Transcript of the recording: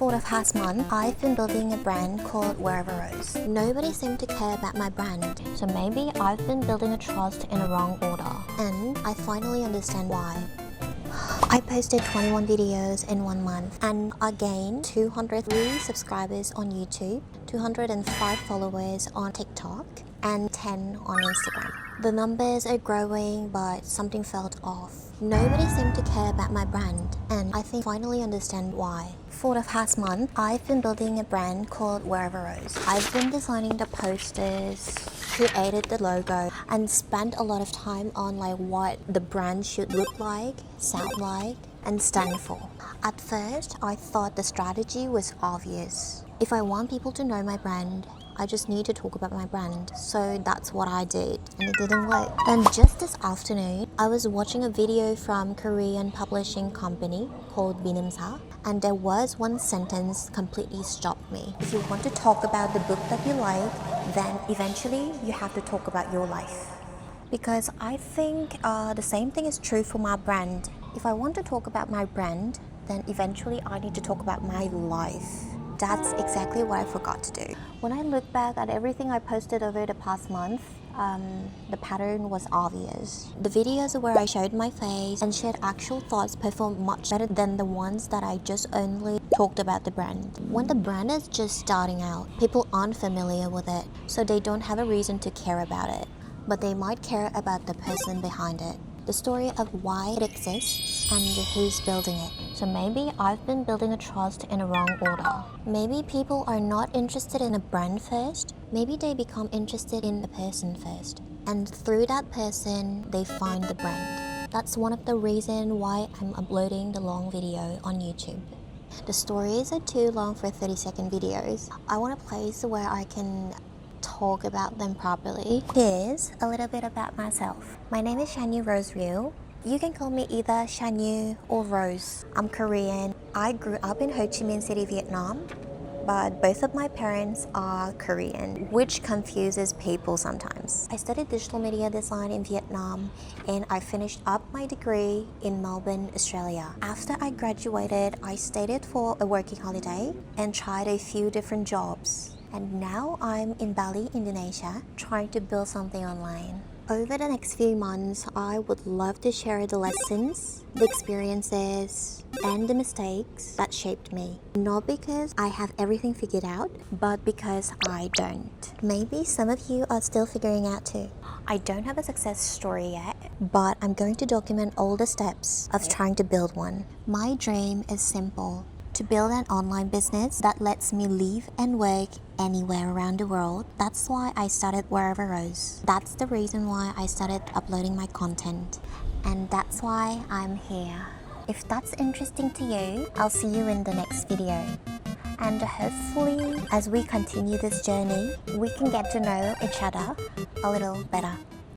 For the past month, I've been building a brand called WhereverRose. Nobody seemed to care about my brand, so maybe I've been building a trust in the wrong order. And I finally understand why. I posted 21 videos in 1 month and I gained 203 subscribers on YouTube, 205 followers on TikTok, and 10 on Instagram. The numbers are growing, but something felt off. Nobody seemed to care about my brand, and I think I finally understand why. For the past month, I've been building a brand called WhereverRose. I've been designing the posters, created the logo, and spent a lot of time on what the brand should look like, sound like, and stand for. At first, I thought the strategy was obvious. If I want people to know my brand, I just need to talk about my brand. So that's what I did, and it didn't work. Then just this afternoon, I was watching a video from Korean publishing company called Binimsa, and there was one sentence completely stopped me. If you want to talk about the book that you like, then eventually you have to talk about your life. Because I think the same thing is true for my brand. If I want to talk about my brand, then eventually I need to talk about my life. That's exactly what I forgot to do. When I look back at everything I posted over the past month, the pattern was obvious. The videos where I showed my face and shared actual thoughts performed much better than the ones that I just only talked about the brand. When the brand is just starting out, people aren't familiar with it, so they don't have a reason to care about it. But they might care about the person behind it, the story of why it exists, and who's building it. So maybe I've been building a trust in the wrong order. Maybe people are not interested in a brand first. Maybe they become interested in the person first. And through that person, they find the brand. That's one of the reasons why I'm uploading the long video on YouTube. The stories are too long for 30-second videos. I want a place where I can talk about them properly. Here's a little bit about myself. My name is Shanyu Rose Ryu. You can call me either Shanyu or Rose. I'm Korean. I grew up in Ho Chi Minh City, Vietnam, but both of my parents are Korean, which confuses people sometimes. I studied digital media design in Vietnam and I finished up my degree in Melbourne, Australia. After I graduated, I stayed for a working holiday and tried a few different jobs. And now I'm in Bali, Indonesia, trying to build something online. Over the next few months, I would love to share the lessons, the experiences, and the mistakes that shaped me. Not because I have everything figured out, but because I don't. Maybe some of you are still figuring out too. I don't have a success story yet, but I'm going to document all the steps of trying to build one. My dream is simple: to build an online business that lets me live and work anywhere around the world. That's why I started WhereverRose. That's the reason why I started uploading my content. And that's why I'm here. If that's interesting to you, I'll see you in the next video. And hopefully, as we continue this journey, we can get to know each other a little better.